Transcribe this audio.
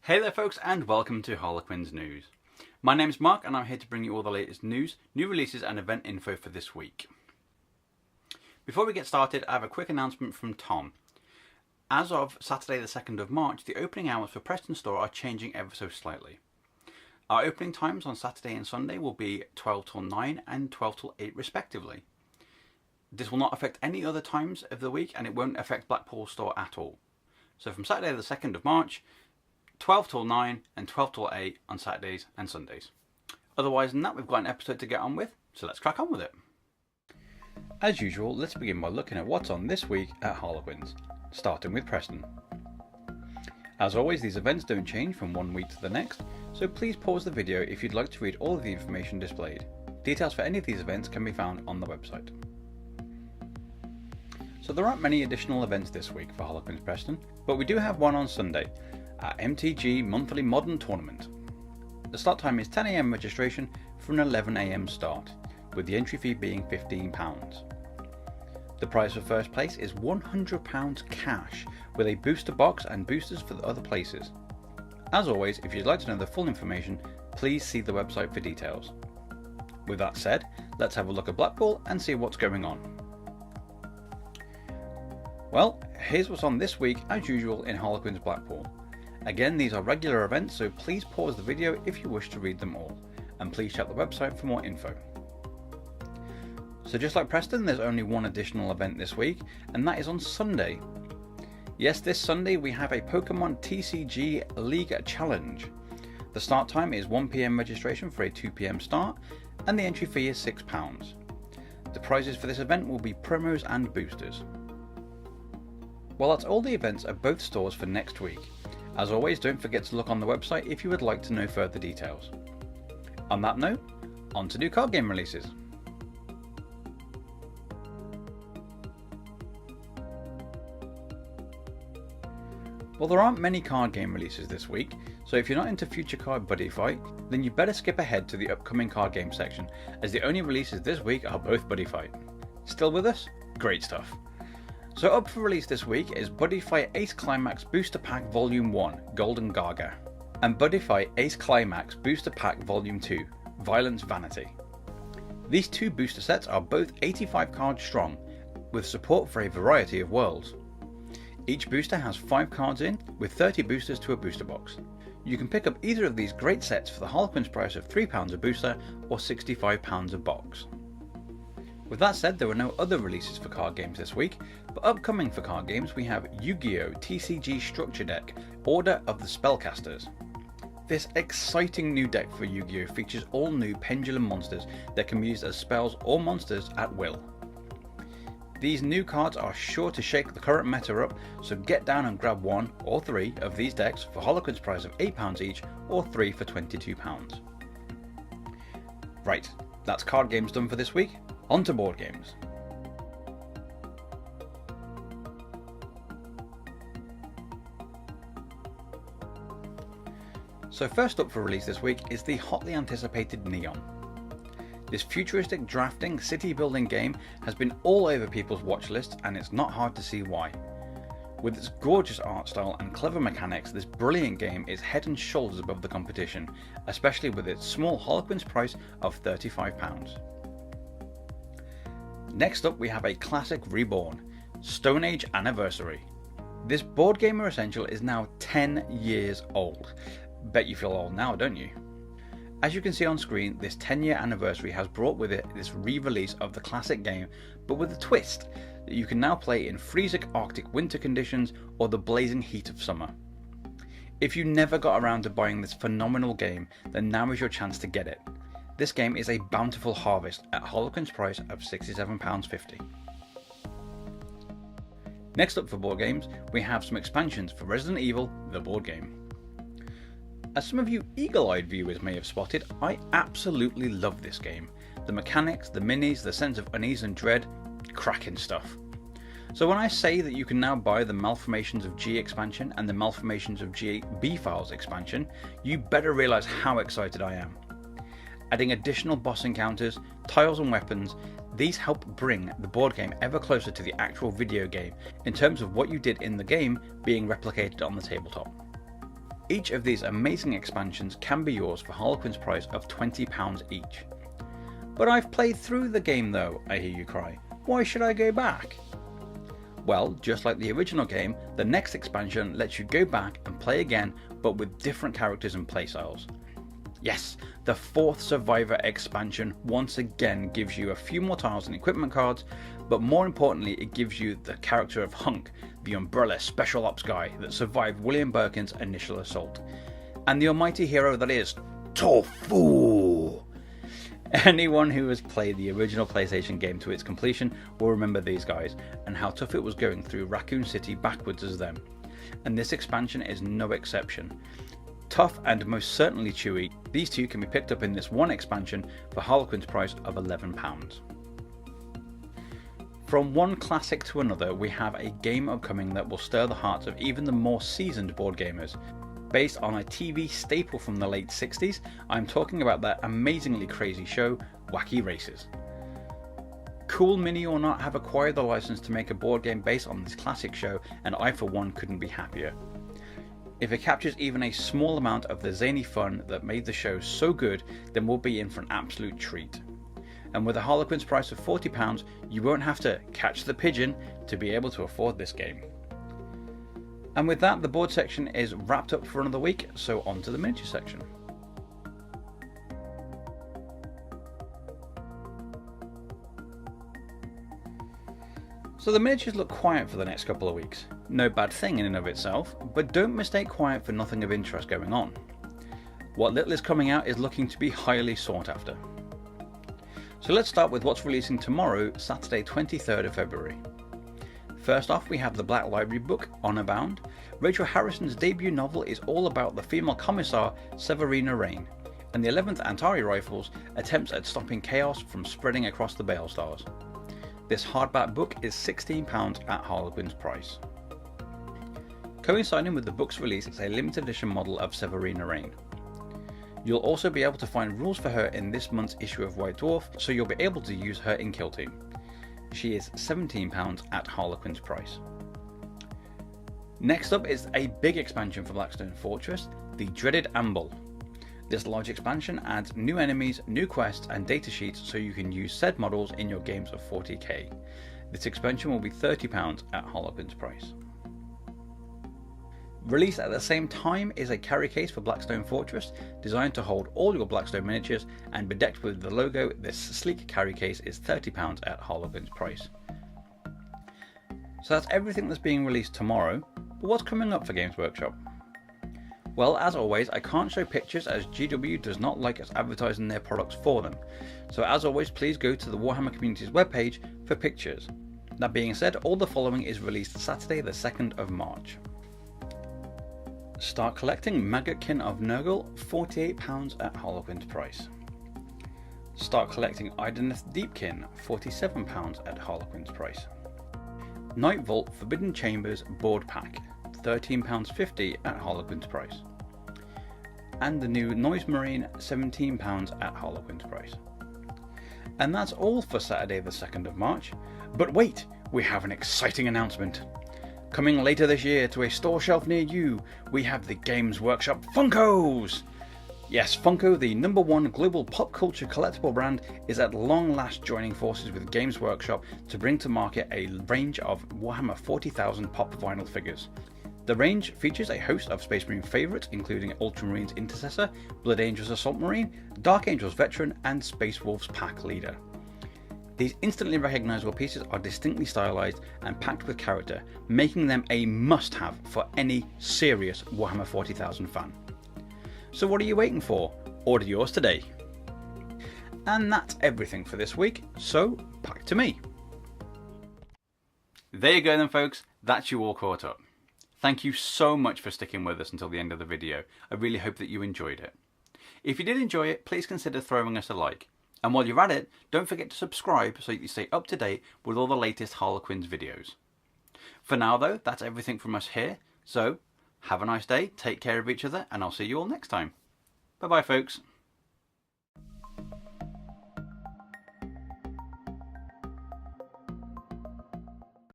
Hey there folks, and welcome to Harlequins News. My name's Mark and I'm here to bring you all the latest news, new releases and event info for this week. Before we get started, I have a quick announcement from Tom. As of Saturday the 2nd of March, the opening hours for Preston store are changing ever so slightly. Our opening times on Saturday and Sunday will be 12 till 9 and 12 till 8 respectively. This will not affect any other times of the week and it won't affect Blackpool store at all. So from Saturday the 2nd of March, 12 till 9 and 12 till 8 on Saturdays and Sundays. Otherwise than that, we've got an episode to get on with, so let's crack on with it. As usual, let's begin by looking at what's on this week at Harlequins, starting with Preston. As always, these events don't change from one week to the next, so please pause the video if you'd like to read all of the information displayed. Details for any of these events can be found on the website. So there aren't many additional events this week for Harlequins Preston, but we do have one on Sunday, our MTG Monthly Modern Tournament. The start time is 10 AM registration for an 11 AM start, with the entry fee being £15. The prize for first place is £100 cash, with a booster box and boosters for the other places. As always, if you'd like to know the full information, please see the website for details. With that said, let's have a look at Blackpool and see what's going on. Well, here's what's on this week as usual in Harlequins Blackpool. Again, these are regular events, so please pause the video if you wish to read them all, and please check the website for more info. So just like Preston, there's only one additional event this week, and that is on Sunday. Yes, this Sunday we have a Pokemon TCG League Challenge. The start time is 1 PM registration for a 2 PM start, and the entry fee is £6. The prizes for this event will be promos and boosters. Well, that's all the events at both stores for next week. As always, don't forget to look on the website if you would like to know further details. On that note, on to new card game releases. Well, there aren't many card game releases this week, so if you're not into Future Card Buddy Fight, then you better skip ahead to the upcoming card game section, as the only releases this week are both Buddy Fight. Still with us? Great stuff. So up for release this week is Buddy Fight Ace Climax Booster Pack Volume 1, Golden Gaga, and Buddy Fight Ace Climax Booster Pack Volume 2, Violence Vanity. These two booster sets are both 85 cards strong, with support for a variety of worlds. Each booster has 5 cards in, with 30 boosters to a booster box. You can pick up either of these great sets for the Harlequins price of £3 a booster or £65 a box. With that said, there were no other releases for card games this week, but upcoming for card games we have Yu-Gi-Oh! TCG Structure Deck, Order of the Spellcasters. This exciting new deck for Yu-Gi-Oh! Features all new pendulum monsters that can be used as spells or monsters at will. These new cards are sure to shake the current meta up, so get down and grab one or 3 of these decks for Harlequins price of £8 each or 3 for £22. Right, that's card games done for this week. On to board games. So first up for release this week is the hotly anticipated Neon. This futuristic drafting city building game has been all over people's watch lists, and it's not hard to see why. With its gorgeous art style and clever mechanics, this brilliant game is head and shoulders above the competition, especially with its small Harlequins price of £35. Next up we have a classic reborn, Stone Age Anniversary. This board gamer essential is now 10 years old. Bet you feel old now, don't you? As you can see on screen, this 10-year anniversary has brought with it this re-release of the classic game, but with a twist that you can now play in freezing Arctic winter conditions or the blazing heat of summer. If you never got around to buying this phenomenal game, then now is your chance to get it. This game is a bountiful harvest at Harlequins price of £67.50. Next up for board games, we have some expansions for Resident Evil, the board game. As some of you eagle-eyed viewers may have spotted, I absolutely love this game. The mechanics, the minis, the sense of unease and dread, cracking stuff. So when I say that you can now buy the Malformations of G expansion and the Malformations of G B-Files expansion, you better realise how excited I am. Adding additional boss encounters, tiles and weapons, these help bring the board game ever closer to the actual video game in terms of what you did in the game being replicated on the tabletop. Each of these amazing expansions can be yours for Harlequins price of £20 each. But I've played through the game though, I hear you cry. Why should I go back? Well, just like the original game, the next expansion lets you go back and play again, but with different characters and playstyles. Yes, the 4th Survivor expansion once again gives you a few more tiles and equipment cards, but more importantly it gives you the character of Hunk, the Umbrella Special Ops guy that survived William Birkin's initial assault, and the almighty hero that is Tofu! Anyone who has played the original PlayStation game to its completion will remember these guys, and how tough it was going through Raccoon City backwards as them, and this expansion is no exception. Tough and most certainly chewy, these two can be picked up in this one expansion for Harlequin's price of £11. From one classic to another, we have a game upcoming that will stir the hearts of even the more seasoned board gamers. Based on a TV staple from the late 60s, I'm talking about that amazingly crazy show, Wacky Races. Cool Mini or not have acquired the license to make a board game based on this classic show, and I for one couldn't be happier. If it captures even a small amount of the zany fun that made the show so good, then we'll be in for an absolute treat. And with a Harlequin's price of £40, you won't have to catch the pigeon to be able to afford this game. And with that, the board section is wrapped up for another week, so on to the miniature section. So the miniatures look quiet for the next couple of weeks. No bad thing in and of itself, but don't mistake quiet for nothing of interest going on. What little is coming out is looking to be highly sought after. So let's start with what's releasing tomorrow, Saturday 23rd of February. First off, we have the Black Library book, Honor Bound. Rachel Harrison's debut novel is all about the female commissar Severina Rain, and the 11th Antari Rifles attempts at stopping chaos from spreading across the Bale Stars. This hardback book is £16 at Harlequin's price. Coinciding with the book's release is a limited edition model of Severina Rain. You'll also be able to find rules for her in this month's issue of White Dwarf, so you'll be able to use her in Kill Team. She is £17 at Harlequin's price. Next up is a big expansion for Blackstone Fortress, the dreaded Amble. This large expansion adds new enemies, new quests and data sheets so you can use said models in your games of 40k. This expansion will be £30 at Harlequin's price. Released at the same time is a carry case for Blackstone Fortress, designed to hold all your Blackstone miniatures, and bedecked with the logo. This sleek carry case is £30 at Harlequin's price. So that's everything that's being released tomorrow, but what's coming up for Games Workshop? Well, as always, I can't show pictures as GW does not like us advertising their products for them. So as always, please go to the Warhammer Community's webpage for pictures. That being said, all the following is released Saturday the 2nd of March. Start collecting Maggotkin of Nurgle, £48 at Harlequin's price. Start collecting Ideneth Deepkin, £47 at Harlequin's price. Night Vault Forbidden Chambers Board Pack, £13.50 at Harlequin's price. And the new Noise Marine, £17 at Harlequin's price. And that's all for Saturday the 2nd of March. But wait, we have an exciting announcement. Coming later this year to a store shelf near you, we have the Games Workshop Funkos! Yes, Funko, the #1 global pop culture collectible brand, is at long last joining forces with Games Workshop to bring to market a range of Warhammer 40,000 pop vinyl figures. The range features a host of Space Marine favourites, including Ultramarines Intercessor, Blood Angels Assault Marine, Dark Angels Veteran, and Space Wolves Pack Leader. These instantly recognisable pieces are distinctly stylised and packed with character, making them a must-have for any serious Warhammer 40,000 fan. So what are you waiting for? Order yours today. And that's everything for this week, so back to me. There you go then folks, that's you all caught up. Thank you so much for sticking with us until the end of the video. I really hope that you enjoyed it. If you did enjoy it, please consider throwing us a like. And while you're at it, don't forget to subscribe so you stay up to date with all the latest Harlequins videos. For now though, that's everything from us here, so have a nice day, take care of each other, and I'll see you all next time. Bye bye folks.